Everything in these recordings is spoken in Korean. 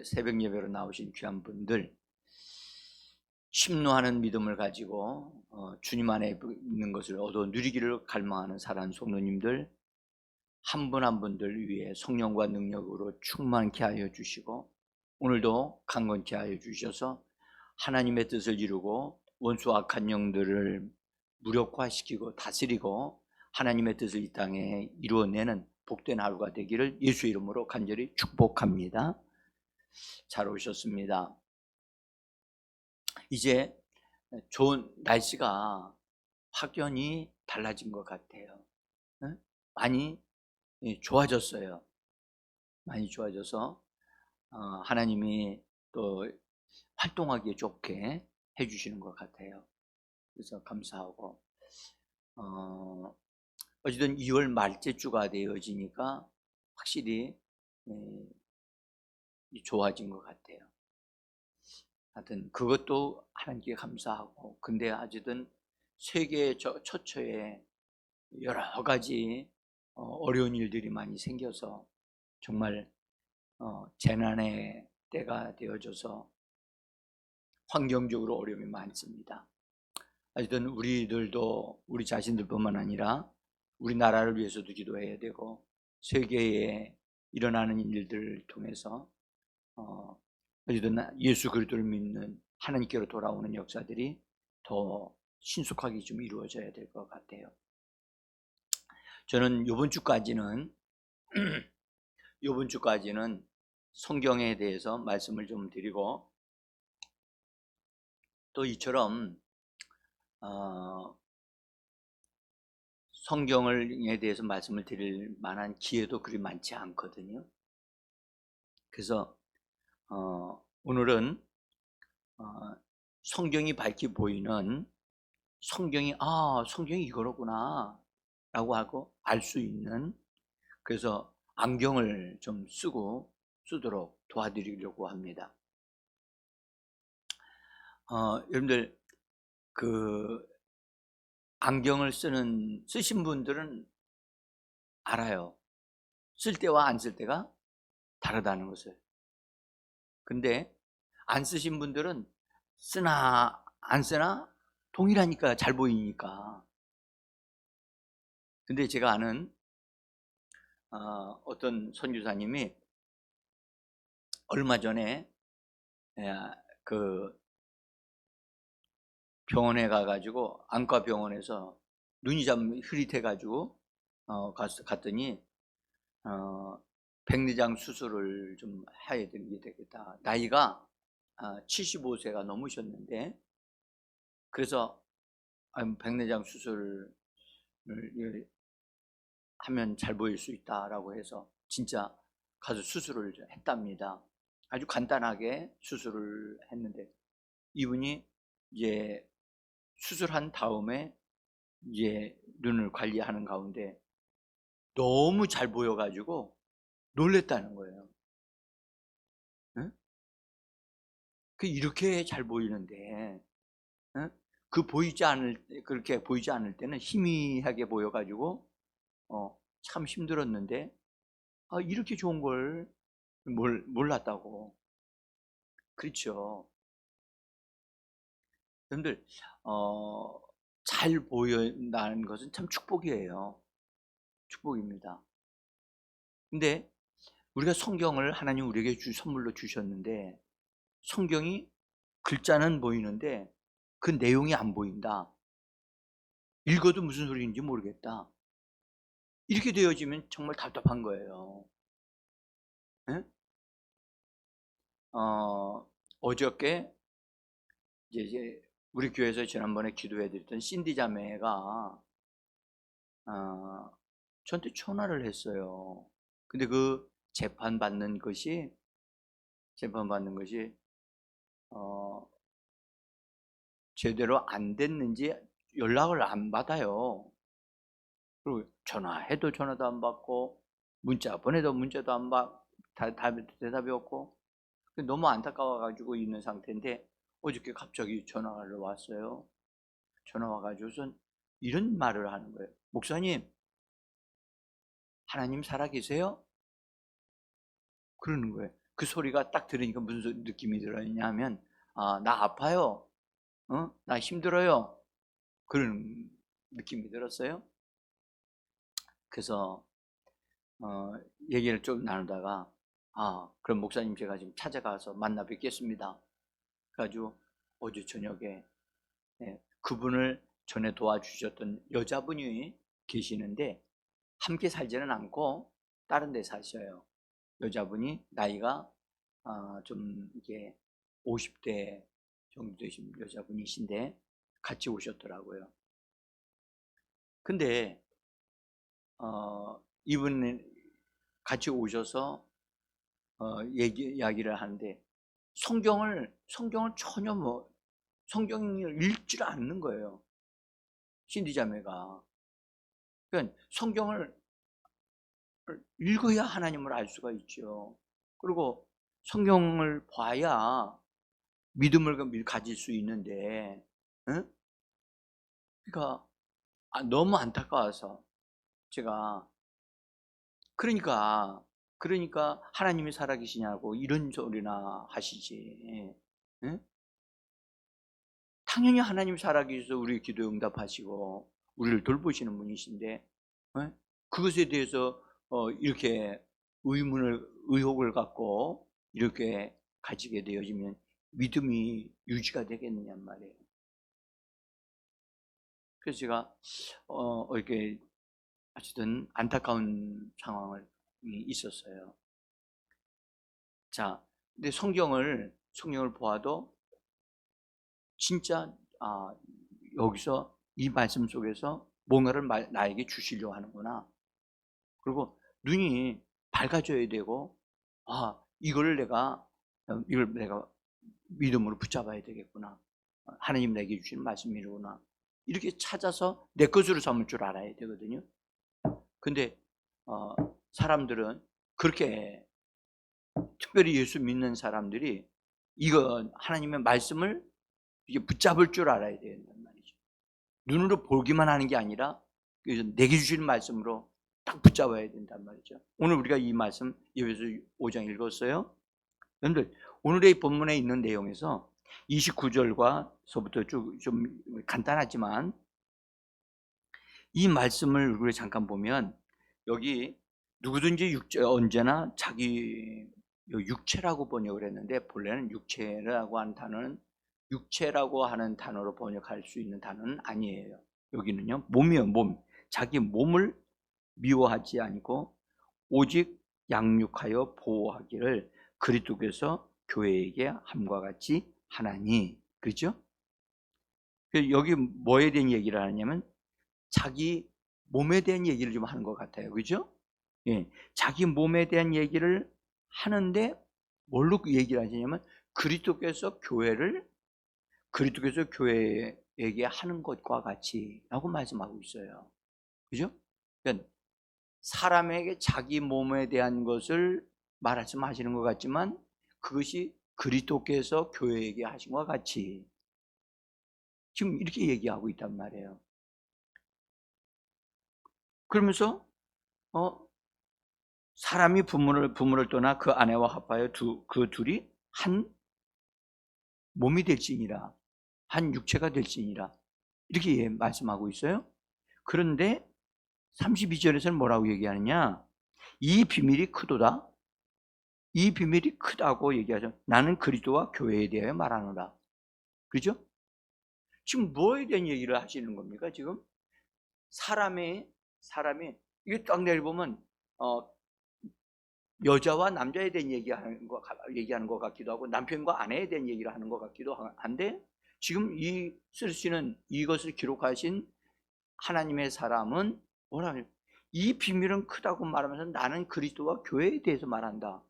새벽 예배로 나오신 귀한 분들, 심노하는 믿음을 가지고 주님 안에 있는 것을 얻어 누리기를 갈망하는 사랑하는 성도님들, 한 분 한 분들 위해 성령과 능력으로 충만케 하여 주시고, 오늘도 강건케 하여 주셔서 하나님의 뜻을 이루고 원수 악한 영들을 무력화시키고 다스리고 하나님의 뜻을 이 땅에 이루어내는 복된 하루가 되기를 예수 이름으로 간절히 축복합니다. 잘 오셨습니다. 이제 좋은 날씨가 확연히 달라진 것 같아요. 많이 좋아졌어요. 많이 좋아져서 하나님이 또 활동하기에 좋게 해주시는 것 같아요. 그래서 감사하고, 어쨌든 2월 말째 주가 되어지니까 확실히 좋아진 것 같아요. 하여튼 그것도 하나님께 감사하고, 근데 어쨌든 세계 처처에 여러 가지 어려운 일들이 많이 생겨서 정말 재난의 때가 되어져서 환경적으로 어려움이 많습니다. 어쨌든 우리들도 우리 자신들뿐만 아니라 우리나라를 위해서도 기도해야 되고, 세계에 일어나는 일들을 통해서 어쨌든 예수 그리스도를 믿는 하나님께로 돌아오는 역사들이 더 신속하게 좀 이루어져야 될 것 같아요. 저는 이번 주까지는 성경에 대해서 말씀을 좀 드리고, 또 이처럼 성경에 대해서 말씀을 드릴 만한 기회도 그리 많지 않거든요. 그래서 오늘은 성경이 밝히 보이는 성경이 이거로구나 라고 하고 알 수 있는, 그래서 안경을 좀 쓰도록 도와드리려고 합니다. 여러분들 그 안경을 쓰신 분들은 알아요. 쓸 때와 안 쓸 때가 다르다는 것을. 근데 안 쓰신 분들은 쓰나 안 쓰나 동일하니까, 잘 보이니까. 근데 제가 아는 어떤 선교사님이 얼마 전에 그 병원에 가가지고, 안과 병원에서 눈이 좀 흐릿해가지고 갔더니 백내장 수술을 좀 해야 되겠다. 나이가 75세가 넘으셨는데, 그래서 백내장 수술을 하면 잘 보일 수 있다라고 해서 진짜 가서 수술을 했답니다. 아주 간단하게 수술을 했는데, 이분이 이제 수술한 다음에 이제 눈을 관리하는 가운데 너무 잘 보여가지고 놀랬다는 거예요. 응? 이렇게 잘 보이는데, 응? 그렇게 보이지 않을 때는 희미하게 보여가지고 참 힘들었는데, 이렇게 좋은 걸 몰랐다고. 그렇죠. 여러분들 잘 보인다는 것은 참 축복이에요. 축복입니다. 근데 우리가 성경을 하나님 우리에게 선물로 주셨는데, 성경이 글자는 보이는데 그 내용이 안 보인다. 읽어도 무슨 소리인지 모르겠다. 이렇게 되어지면 정말 답답한 거예요. 네? 어저께 이제 우리 교회에서 지난번에 기도해 드렸던 신디 자매가 저한테 전화를 했어요. 근데 그 재판받는 것이 제대로 안 됐는지 연락을 안 받아요. 그리고 전화해도 전화도 안 받고, 문자 보내도 문자도 안 받고, 대답이 없고, 너무 안타까워가지고 있는 상태인데, 어저께 갑자기 전화가 왔어요. 전화 와가지고선 이런 말을 하는 거예요. 목사님, 하나님 살아계세요? 그러는 거예요. 그 소리가 딱 들으니까 무슨 느낌이 들었냐 하면, 나 아파요. 나 힘들어요. 그런 느낌이 들었어요. 그래서 얘기를 좀 나누다가, 그럼 목사님 제가 지금 찾아가서 만나 뵙겠습니다. 그래가지고 어제 저녁에 그분을 전에 도와주셨던 여자분이 계시는데, 함께 살지는 않고 다른 데 사셔요. 여자분이 나이가 좀 이게 50대 정도 되신 여자분이신데 같이 오셨더라고요. 근데 이분은 같이 오셔서 이야기를 하는데 성경을 전혀 성경을 읽지를 않는 거예요. 신디자매가. 그러니까 성경을 읽어야 하나님을 알 수가 있죠. 그리고 성경을 봐야 믿음을 가질 수 있는데, 응? 그러니까 너무 안타까워서 제가, 그러니까 하나님이 살아계시냐고 이런 소리나 하시지. 응? 당연히 하나님 살아계셔서 우리 기도 응답하시고 우리를 돌보시는 분이신데, 응? 그것에 대해서 이렇게 의혹을 갖고 이렇게 가지게 되어지면 믿음이 유지가 되겠느냐 말이에요. 그래서 제가 이렇게 어쨌든 안타까운 상황이 있었어요. 자, 근데 성경을 보아도 진짜 여기서 이 말씀 속에서 뭔가를 나에게 주시려고 하는구나. 그리고 눈이 밝아져야 되고, 이걸 내가 믿음으로 붙잡아야 되겠구나. 하나님 내게 주신 말씀이구나. 이렇게 찾아서 내 것으로 삼을 줄 알아야 되거든요. 근데 사람들은 그렇게, 특별히 예수 믿는 사람들이 이거 하나님의 말씀을 이게 붙잡을 줄 알아야 된단 말이죠. 눈으로 보기만 하는 게 아니라 내게 주신 말씀으로 딱 붙잡아야 된단 말이죠. 오늘 우리가 이 말씀 에베소 5장 읽었어요. 여러분들, 오늘의 본문에 있는 내용에서 29절과서부터 쭉 좀 간단하지만 이 말씀을 우리 잠깐 보면, 여기 누구든지 언제나 자기 육체라고 번역을 했는데, 본래는 육체라고 하는 단어로 번역할 수 있는 단어는 아니에요. 여기는요, 몸이요, 몸. 자기 몸을 미워하지 않고 오직 양육하여 보호하기를 그리스도께서 교회에게 함과 같이 하나니. 그렇죠? 여기 뭐에 대한 얘기를 하냐면 자기 몸에 대한 얘기를 좀 하는 것 같아요. 그죠? 예. 자기 몸에 대한 얘기를 하는데 뭘로 얘기를 하시냐면 그리스도께서 교회에게 하는 것과 같이 라고 말씀하고 있어요. 그죠? 그러니까 사람에게 자기 몸에 대한 것을 말씀하시는 것 같지만 그것이 그리스도께서 교회에게 하신 것과 같이 지금 이렇게 얘기하고 있단 말이에요. 그러면서 사람이 부모를 떠나 그 아내와 합하여 그 둘이 한 몸이 될지니라, 한 육체가 될지니라, 이렇게 말씀하고 있어요. 그런데 32절에서는 뭐라고 얘기하느냐, 이 비밀이 크도다. 이 비밀이 크다고 얘기하죠. 나는 그리스도와 교회에 대하여 말하노라. 그죠? 지금 뭐에 대한 얘기를 하시는 겁니까? 지금 사람이 이게 딱 내려보면 여자와 남자에 대한 얘기하는 것 같기도 하고 남편과 아내에 대한 얘기를 하는 것 같기도 한데, 지금 이 쓰시는 이것을 기록하신 하나님의 사람은 뭐라면 이 비밀은 크다고 말하면서 나는 그리스도와 교회에 대해서 말한다.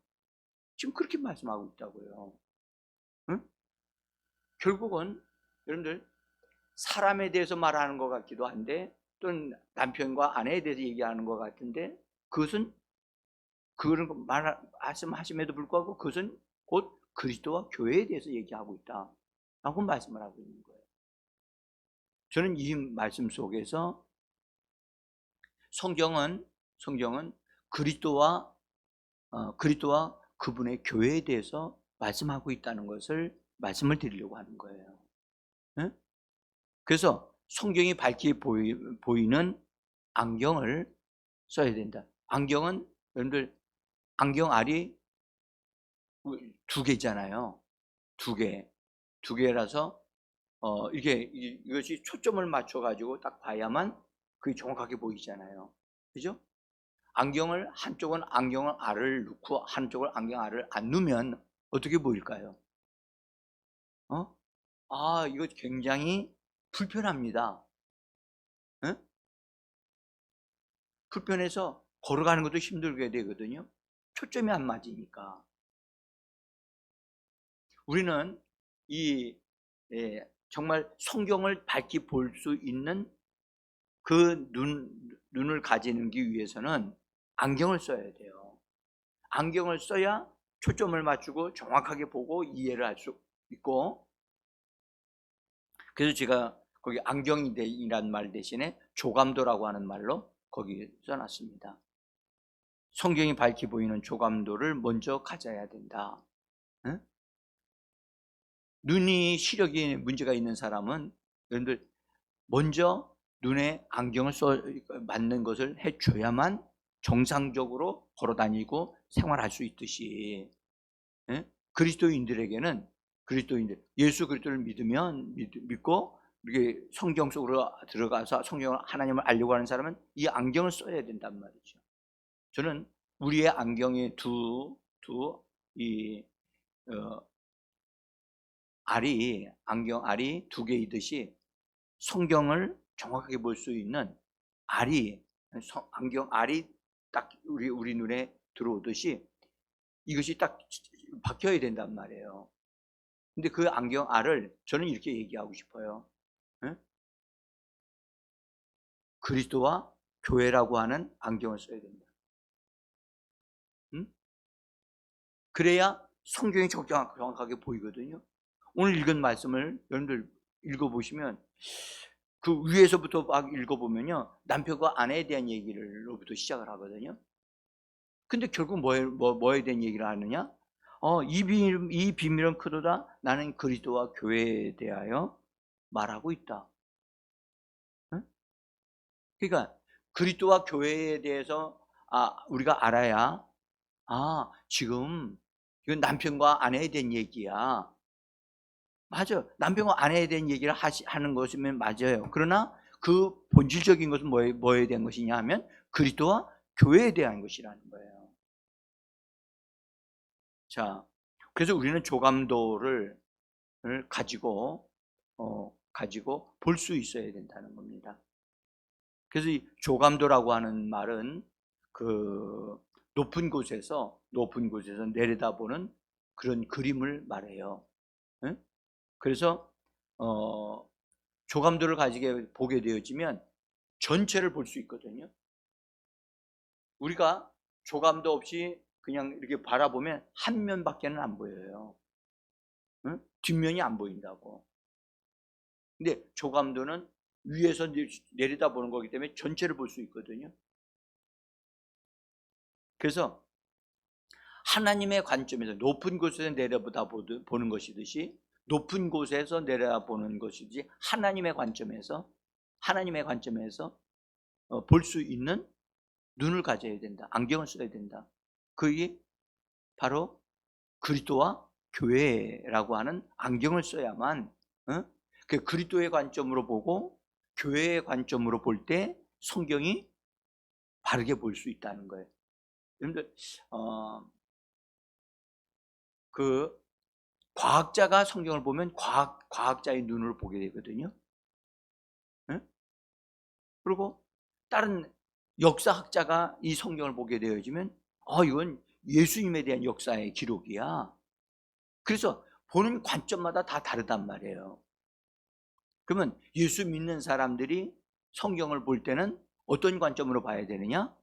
지금 그렇게 말씀하고 있다고요. 응? 결국은 여러분들 사람에 대해서 말하는 것 같기도 한데, 또는 남편과 아내에 대해서 얘기하는 것 같은데, 그것은 그런 말씀하심에도 불구하고 그것은 곧 그리스도와 교회에 대해서 얘기하고 있다 라고 말씀을 하고 있는 거예요. 저는 이 말씀 속에서 성경은 그리스도와 그분의 교회에 대해서 말씀하고 있다는 것을 말씀을 드리려고 하는 거예요. 응? 그래서 성경이 밝게 보이는 안경을 써야 된다. 안경은 여러분들 안경 알이 두 개잖아요. 두 개. 두 개라서 이것이 초점을 맞춰 가지고 딱 봐야만 그게 정확하게 보이잖아요. 그죠? 안경을 한쪽은 안경을 알을 넣고 한쪽을 안경 알을 안 넣으면 어떻게 보일까요? 이거 굉장히 불편합니다. 응? 불편해서 걸어가는 것도 힘들게 되거든요. 초점이 안 맞으니까. 우리는 이 정말 성경을 밝게 볼 수 있는 그 눈을 가지기 위해서는 안경을 써야 돼요. 안경을 써야 초점을 맞추고 정확하게 보고 이해를 할 수 있고, 그래서 제가 거기 안경이란 말 대신에 조감도라고 하는 말로 거기 써놨습니다. 성경이 밝게 보이는 조감도를 먼저 가져야 된다. 응? 눈이 시력이 문제가 있는 사람은 여러분들 먼저 눈에 안경을 맞는 것을 해줘야만 정상적으로 걸어다니고 생활할 수 있듯이, 예? 그리스도인들에게는 예수 그리스도를 믿고 이렇게 성경 속으로 들어가서 성경을 하나님을 알려고 하는 사람은 이 안경을 써야 된단 말이죠. 저는 우리의 안경의 이 안경 알이 두 개이듯이 성경을 정확하게 볼 수 있는 안경 알이 딱 우리 눈에 들어오듯이 이것이 딱 박혀야 된단 말이에요. 근데 그 안경 알을 저는 이렇게 얘기하고 싶어요. 응? 그리스도와 교회라고 하는 안경을 써야 된다. 응? 그래야 성경이 정확하게 보이거든요. 오늘 읽은 말씀을 여러분들 읽어보시면 그 위에서부터 막 읽어보면요, 남편과 아내에 대한 얘기로부터 시작을 하거든요. 근데 결국 뭐에 대한 얘기를 하느냐? 이 비밀은 크도다. 나는 그리스도와 교회에 대하여 말하고 있다. 응? 그러니까 그리스도와 교회에 대해서 우리가 알아야, 지금 이건 남편과 아내에 대한 얘기야. 맞아요. 남편과 아내에 대한 얘기를 하는 것이면 맞아요. 그러나 그 본질적인 것은 뭐에 대한 것이냐 하면 그리스도와 교회에 대한 것이라는 거예요. 자, 그래서 우리는 조감도를 가지고 볼 수 있어야 된다는 겁니다. 그래서 이 조감도라고 하는 말은 그 높은 곳에서 내려다보는 그런 그림을 말해요. 응? 그래서 조감도를 가지게 보게 되어지면 전체를 볼 수 있거든요. 우리가 조감도 없이 그냥 이렇게 바라보면 한 면밖에는 안 보여요. 응? 뒷면이 안 보인다고. 근데 조감도는 위에서 내려다보는 거기 때문에 전체를 볼 수 있거든요. 그래서 하나님의 관점에서 높은 곳에서 내려보다 보는 것이듯이, 높은 곳에서 내려다보는 것이지 하나님의 관점에서 볼 수 있는 눈을 가져야 된다. 안경을 써야 된다. 그게 바로 그리스도와 교회라고 하는 안경을 써야만, 그 그리스도의 관점으로 보고 교회의 관점으로 볼 때 성경이 바르게 볼 수 있다는 거예요. 여러분들 그 과학자가 성경을 보면 과학자의 눈으로 보게 되거든요. 그리고 다른 역사학자가 이 성경을 보게 되어지면 이건 예수님에 대한 역사의 기록이야. 그래서 보는 관점마다 다 다르단 말이에요. 그러면 예수 믿는 사람들이 성경을 볼 때는 어떤 관점으로 봐야 되느냐?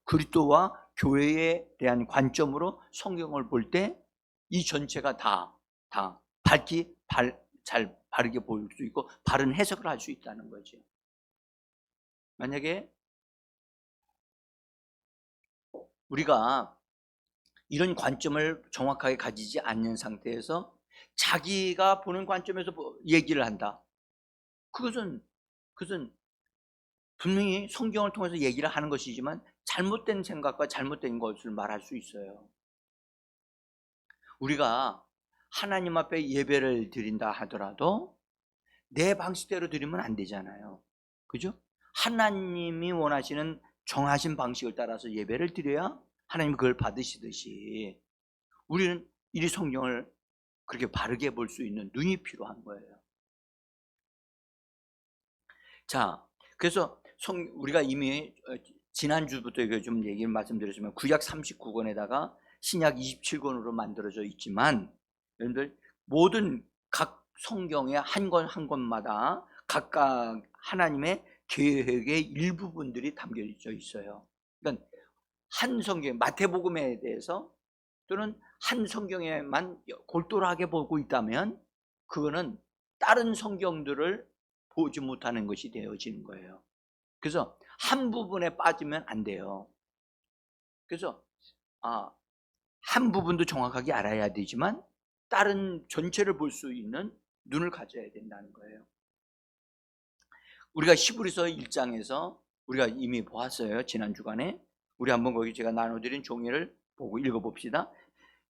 그리스도와 교회에 대한 관점으로 성경을 볼 때 이 전체가 다 잘 바르게 보일 수 있고 바른 해석을 할 수 있다는 거죠. 만약에 우리가 이런 관점을 정확하게 가지지 않는 상태에서 자기가 보는 관점에서 얘기를 한다. 그것은 분명히 성경을 통해서 얘기를 하는 것이지만 잘못된 생각과 잘못된 것을 말할 수 있어요. 우리가 하나님 앞에 예배를 드린다 하더라도 내 방식대로 드리면 안 되잖아요. 그죠? 하나님이 원하시는 정하신 방식을 따라서 예배를 드려야 하나님이 그걸 받으시듯이 우리는 이 성경을 그렇게 바르게 볼 수 있는 눈이 필요한 거예요. 자, 그래서 우리가 이미 지난주부터 이거 좀 얘기를 말씀드렸지만 구약 39권에다가 신약 27권으로 만들어져 있지만 여러분들 모든 각 성경의 한 권 한 권마다 각각 하나님의 계획의 일부분들이 담겨져 있어요. 그러니까 한 성경, 마태복음에 대해서 또는 한 성경에만 골똘하게 보고 있다면 그거는 다른 성경들을 보지 못하는 것이 되어지는 거예요. 그래서 한 부분에 빠지면 안 돼요. 그래서 한 부분도 정확하게 알아야 되지만 다른 전체를 볼 수 있는 눈을 가져야 된다는 거예요. 우리가 히브리서 1장에서 우리가 이미 보았어요. 지난 주간에 우리 한번 거기 제가 나눠드린 종이를 보고 읽어봅시다.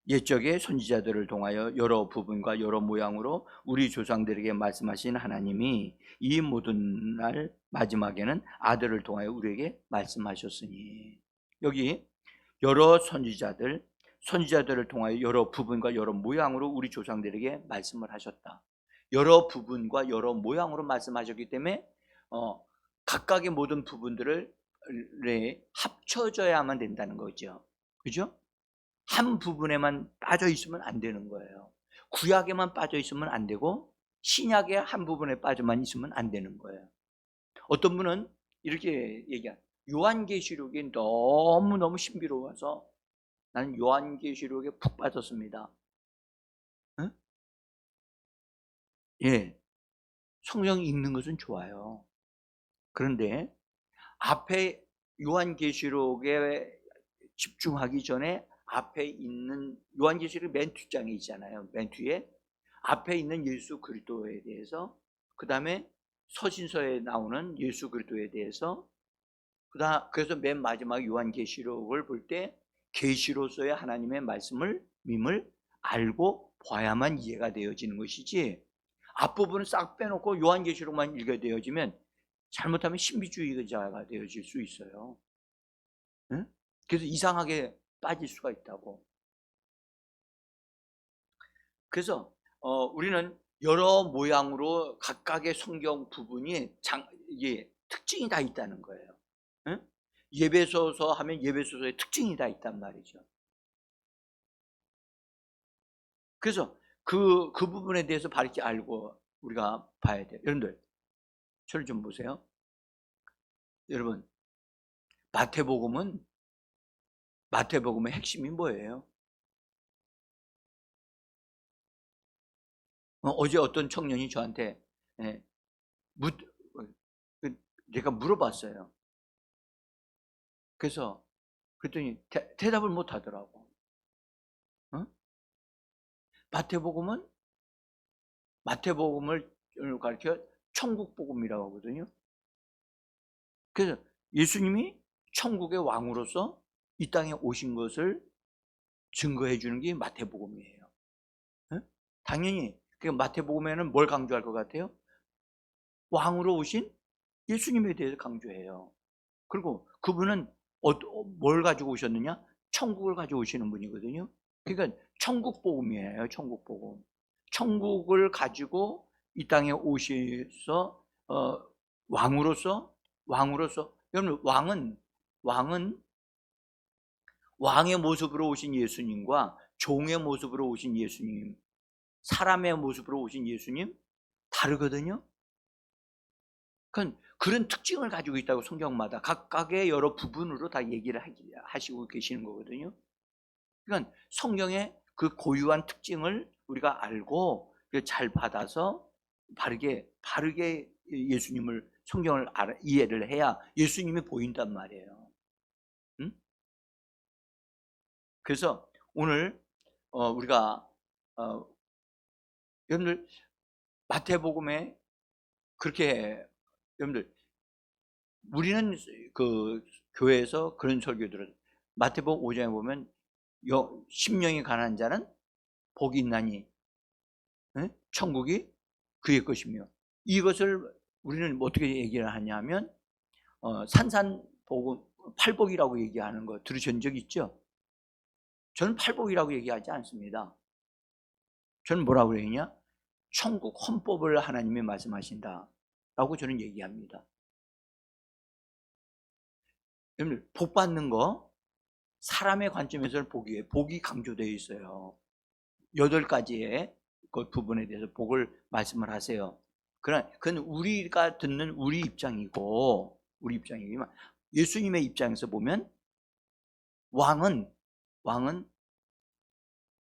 옛적의 선지자들을 통하여 여러 부분과 여러 모양으로 우리 조상들에게 말씀하신 하나님이 이 모든 날 마지막에는 아들을 통하여 우리에게 말씀하셨으니, 여기 여러 선지자들을 통하여 여러 부분과 여러 모양으로 우리 조상들에게 말씀을 하셨다. 여러 부분과 여러 모양으로 말씀하셨기 때문에 각각의 모든 부분들을 합쳐져야만 된다는 거죠. 그죠? 한 부분에만 빠져 있으면 안 되는 거예요. 구약에만 빠져 있으면 안 되고 신약의 한 부분에 빠져만 있으면 안 되는 거예요. 어떤 분은 이렇게 얘기한, 요한계시록이 너무너무 신비로워서 나는 요한계시록에 푹 빠졌습니다. 응? 예, 성경 읽는 것은 좋아요. 그런데 앞에 요한계시록에 집중하기 전에 앞에 있는 요한계시록 맨 뒷장에 있잖아요. 맨 뒤에 앞에 있는 예수 그리스도에 대해서, 그 다음에 서신서에 나오는 예수 그리스도에 대해서, 그래서 맨 마지막 요한계시록을 볼 때 계시로서의 하나님의 말씀을 밈을 알고 봐야만 이해가 되어지는 것이지, 앞부분을 싹 빼놓고 요한계시록만 읽게 되어지면 잘못하면 신비주의자가 되어질 수 있어요. 응? 그래서 이상하게 빠질 수가 있다고. 그래서 우리는 여러 모양으로 각각의 성경 부분이 이게 특징이 다 있다는 거예요. 응? 예배소서 하면 예배소서의 특징이 다 있단 말이죠. 그래서 그 부분에 대해서 바르게 알고 우리가 봐야 돼요. 여러분들, 저를 좀 보세요. 여러분, 마태복음의 핵심이 뭐예요? 어제 어떤 청년이 저한테 예, 내가 물어봤어요. 그래서 그랬더니 대답을 못 하더라고. 어? 마태복음을 가르쳐 천국복음이라고 하거든요. 그래서 예수님이 천국의 왕으로서 이 땅에 오신 것을 증거해 주는 게 마태복음이에요. 어? 당연히 그 마태복음에는 뭘 강조할 것 같아요? 왕으로 오신 예수님에 대해서 강조해요. 그리고 그분은 뭘 가지고 오셨느냐? 천국을 가지고 오시는 분이거든요. 그러니까 천국복음이에요. 천국복음. 천국을 가지고 이 땅에 오셔서 왕으로서 여러분, 왕은 왕의 모습으로 오신 예수님과 종의 모습으로 오신 예수님, 사람의 모습으로 오신 예수님 다르거든요. 그런 특징을 가지고 있다고 성경마다 각각의 여러 부분으로 다 얘기를 하시고 계시는 거거든요. 그러니까 성경의 그 고유한 특징을 우리가 알고 잘 받아서 바르게 예수님을, 성경을 이해를 해야 예수님이 보인단 말이에요. 응? 그래서 오늘 우리가 여러분들 마태복음에 그렇게 여러분들 우리는 그 교회에서 그런 설교 들어요. 마태복음 5장에 보면 심령이 가난한 자는 복이 있나니 천국이 그의 것이며, 이것을 우리는 어떻게 얘기를 하냐면 산산복음 팔복이라고 얘기하는 거 들으신 적 있죠? 저는 팔복이라고 얘기하지 않습니다. 저는 뭐라고 얘기하냐? 천국 헌법을 하나님이 말씀하신다 라고 저는 얘기합니다. 여러분, 복 받는 거 사람의 관점에서는 복이 강조되어 있어요. 8가지의 그 부분에 대해서 복을 말씀을 하세요. 그러나 그건 우리가 듣는 우리 입장이지만 예수님의 입장에서 보면 왕은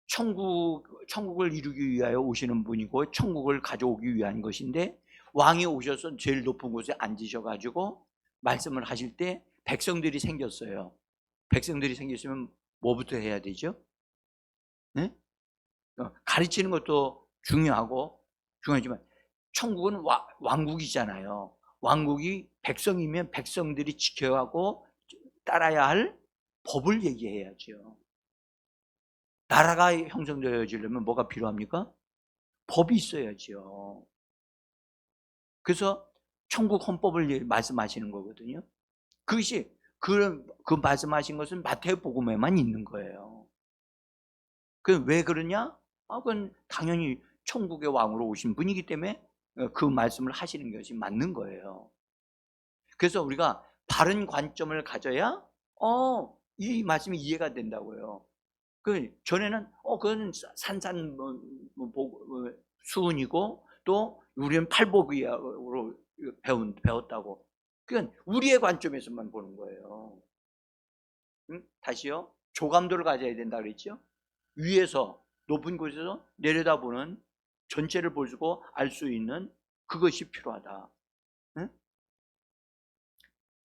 천국을 이루기 위하여 오시는 분이고 천국을 가져오기 위한 것인데, 왕이 오셔서 제일 높은 곳에 앉으셔가지고 말씀을 하실 때 백성들이 생겼어요. 백성들이 생겼으면 뭐부터 해야 되죠? 네? 가르치는 것도 중요하지만 천국은 왕국이잖아요. 왕국이 백성이면 백성들이 지켜가고 따라야 할 법을 얘기해야죠. 나라가 형성되어지려면 뭐가 필요합니까? 법이 있어야죠. 그래서 천국 헌법을 말씀하시는 거거든요. 그것이 그 말씀하신 것은 마태복음에만 있는 거예요. 왜 그러냐? 그건 당연히 천국의 왕으로 오신 분이기 때문에 그 말씀을 하시는 것이 맞는 거예요. 그래서 우리가 바른 관점을 가져야 이 말씀이 이해가 된다고요. 전에는 그건 수훈이고 또 우리는 팔복으로 배웠다고. 그건 우리의 관점에서만 보는 거예요. 다시요. 조감도를 가져야 된다 그랬죠. 위에서 높은 곳에서 내려다보는 전체를 보고 알 수 있는 그것이 필요하다.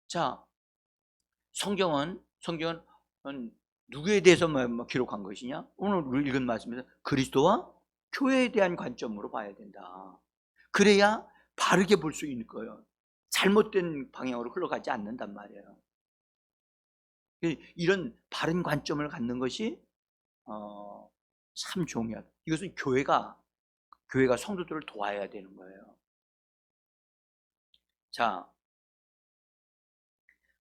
자, 성경은 누구에 대해서 기록한 것이냐? 오늘 읽은 말씀에서 그리스도와 교회에 대한 관점으로 봐야 된다. 그래야 바르게 볼 수 있는 거예요. 잘못된 방향으로 흘러가지 않는단 말이에요. 이런 바른 관점을 갖는 것이 참 중요하다. 이것은 교회가 성도들을 도와야 되는 거예요. 자,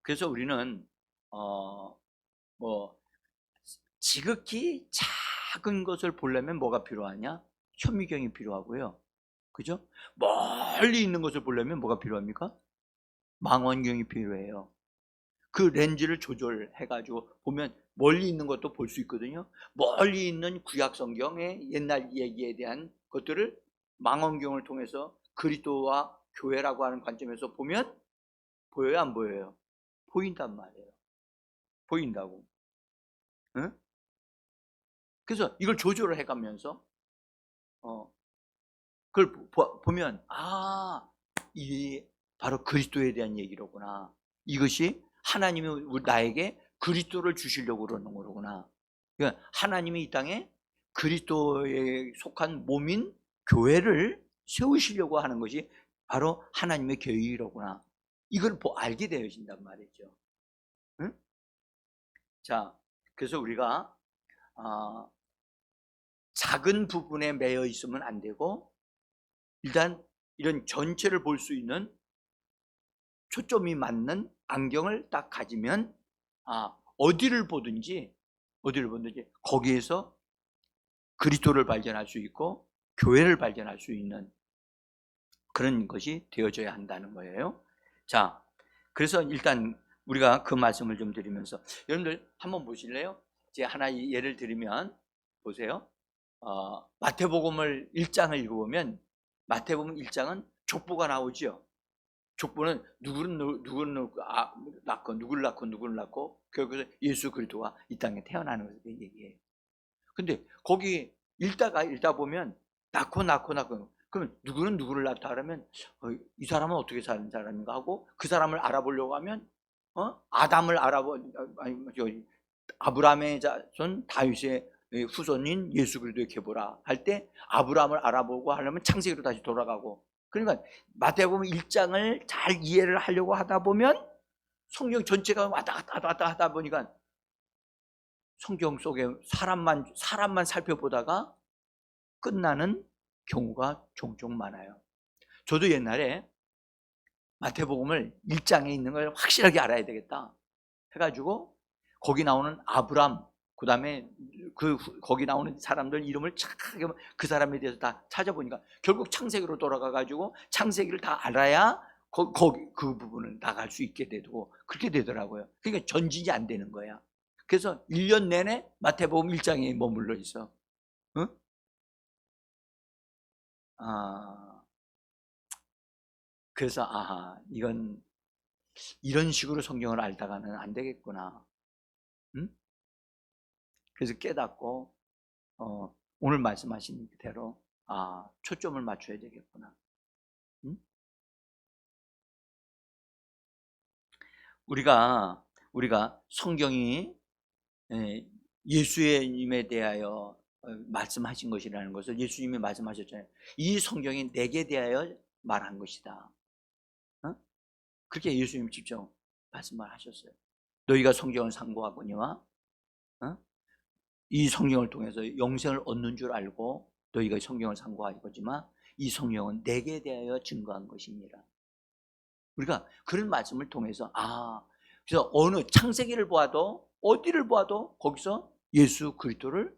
그래서 우리는 지극히 작은 것을 보려면 뭐가 필요하냐? 현미경이 필요하고요. 그죠? 멀리 있는 것을 보려면 뭐가 필요합니까? 망원경이 필요해요. 그 렌즈를 조절해가지고 보면 멀리 있는 것도 볼 수 있거든요. 멀리 있는 구약 성경의 옛날 얘기에 대한 것들을 망원경을 통해서 그리스도와 교회라고 하는 관점에서 보면 보여요, 안 보여요? 보인단 말이에요. 보인다고. 응? 그래서 이걸 조절을 해가면서 그걸 보면 이게 바로 그리스도에 대한 얘기로구나. 이것이 하나님이 나에게 그리스도를 주시려고 그러는 거로구나. 그러니까 하나님이 이 땅에 그리스도에 속한 몸인 교회를 세우시려고 하는 것이 바로 하나님의 계획이로구나. 이걸 알게 되어진단 말이죠. 응? 자, 그래서 우리가 작은 부분에 매여 있으면 안 되고, 일단 이런 전체를 볼 수 있는 초점이 맞는 안경을 딱 가지면 어디를 보든지 거기에서 그리스도를 발견할 수 있고 교회를 발견할 수 있는 그런 것이 되어져야 한다는 거예요. 자, 그래서 일단 우리가 그 말씀을 좀 드리면서 여러분들 한번 보실래요? 이제 하나 예를 들면 보세요. 마태복음을 1장을 읽어보면 마태복음 1장은 족보가 나오죠. 족보는 누구를 낳고 결국에 예수 그리스도가 이 땅에 태어나는 것을 얘기해요. 근데 거기 읽다 보면 낳고 그럼 누구는 누구를 낳다 하면 이 사람은 어떻게 사는 사람인가 하고 그 사람을 알아보려고 하면 아담을 아브라함의 자손 다윗의 후손인 예수 그리스도의 계보라 할 때 아브라함을 알아보고 하려면 창세기로 다시 돌아가고, 그러니까 마태복음 1장을 잘 이해를 하려고 하다 보면 성경 전체가 왔다 갔다 하다 보니까 성경 속에 사람만 살펴보다가 끝나는 경우가 종종 많아요. 저도 옛날에 마태복음을 1장에 있는 걸 확실하게 알아야 되겠다 해가지고 거기 나오는 아브람, 그 다음에 거기 나오는 사람들 이름을 착하게 그 사람에 대해서 다 찾아보니까 결국 창세기로 돌아가가지고 창세기를 다 알아야 거기 그 부분을 나갈 수 있게 되고 그렇게 되더라고요. 그러니까 전진이 안 되는 거야. 그래서 1년 내내 마태복음 1장에 머물러 있어. 응? 그래서 이건 이런 식으로 성경을 알다가는 안 되겠구나. 응? 그래서 깨닫고 오늘 말씀하신 대로 초점을 맞춰야 되겠구나. 응? 우리가 성경이 예수님에 대하여 말씀하신 것이라는 것을 예수님이 말씀하셨잖아요. 이 성경이 내게 대하여 말한 것이다. 그렇게 예수님 직접 말씀을 하셨어요. 너희가 성경을 상고하거니와 이 성경을 통해서 영생을 얻는 줄 알고 너희가 성경을 상고하거지만 이 성경은 내게 대하여 증거한 것이니라. 우리가 그런 말씀을 통해서 그래서 어느 창세기를 보아도 어디를 보아도 거기서 예수 그리스도를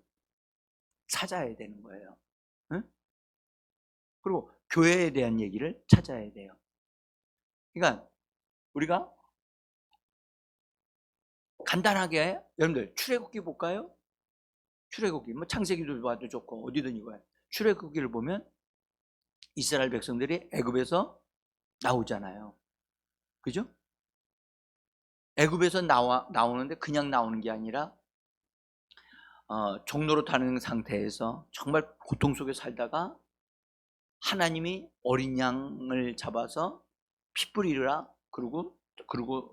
찾아야 되는 거예요. 응? 그리고 교회에 대한 얘기를 찾아야 돼요. 그러니까 우리가 간단하게 여러분들 출애굽기 볼까요? 출애굽기 창세기도 봐도 좋고 어디든 이거예요. 출애굽기를 보면 이스라엘 백성들이 애굽에서 나오잖아요. 그죠? 애굽에서 나오는데 그냥 나오는 게 아니라 종로로 타는 상태에서 정말 고통 속에 살다가 하나님이 어린 양을 잡아서 피 뿌리라 그리고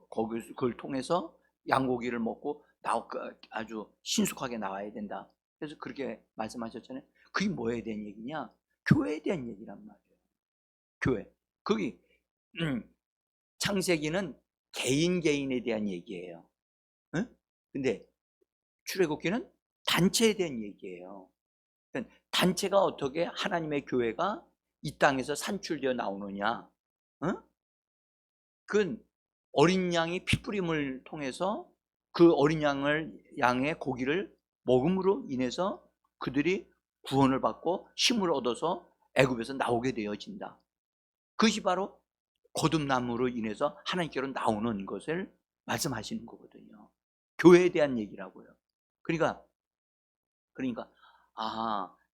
거기서 그걸 통해서 양고기를 먹고 아주 신속하게 나와야 된다. 그래서 그렇게 말씀하셨잖아요. 그게 뭐에 대한 얘기냐? 교회에 대한 얘기란 말이에요. 교회. 거기 창세기는 개인에 대한 얘기예요. 근데 출애굽기는 단체에 대한 얘기예요. 그러니까 단체가 어떻게 하나님의 교회가 이 땅에서 산출되어 나오느냐? 그건 어린 양이 피뿌림을 통해서 그 어린 양의 고기를 먹음으로 인해서 그들이 구원을 받고 힘을 얻어서 애굽에서 나오게 되어진다. 그것이 바로 거듭남으로 인해서 하나님께로 나오는 것을 말씀하시는 거거든요. 교회에 대한 얘기라고요. 그러니까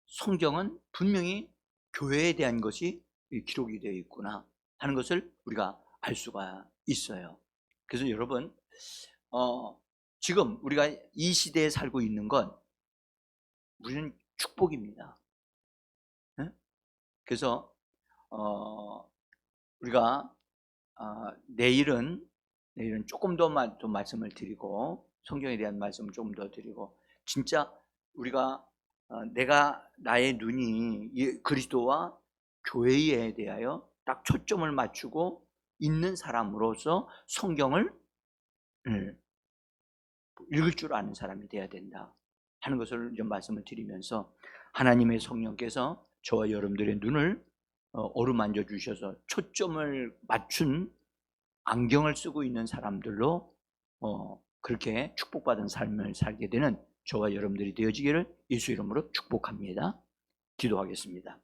성경은 분명히 교회에 대한 것이 기록이 되어 있구나 하는 것을 우리가 알 수가 있어요. 그래서 여러분 지금 우리가 이 시대에 살고 있는 건 우리는 축복입니다. 그래서 우리가 내일은 조금 더 말씀을 드리고 성경에 대한 말씀을 조금 더 드리고 진짜 우리가 나의 눈이 그리스도와 교회에 대하여 딱 초점을 맞추고 있는 사람으로서 성경을 읽을 줄 아는 사람이 되어야 된다 하는 것을 좀 말씀을 드리면서 하나님의 성령께서 저와 여러분들의 눈을 어루만져 주셔서 초점을 맞춘 안경을 쓰고 있는 사람들로 그렇게 축복받은 삶을 살게 되는 저와 여러분들이 되어지기를 예수 이름으로 축복합니다. 기도하겠습니다.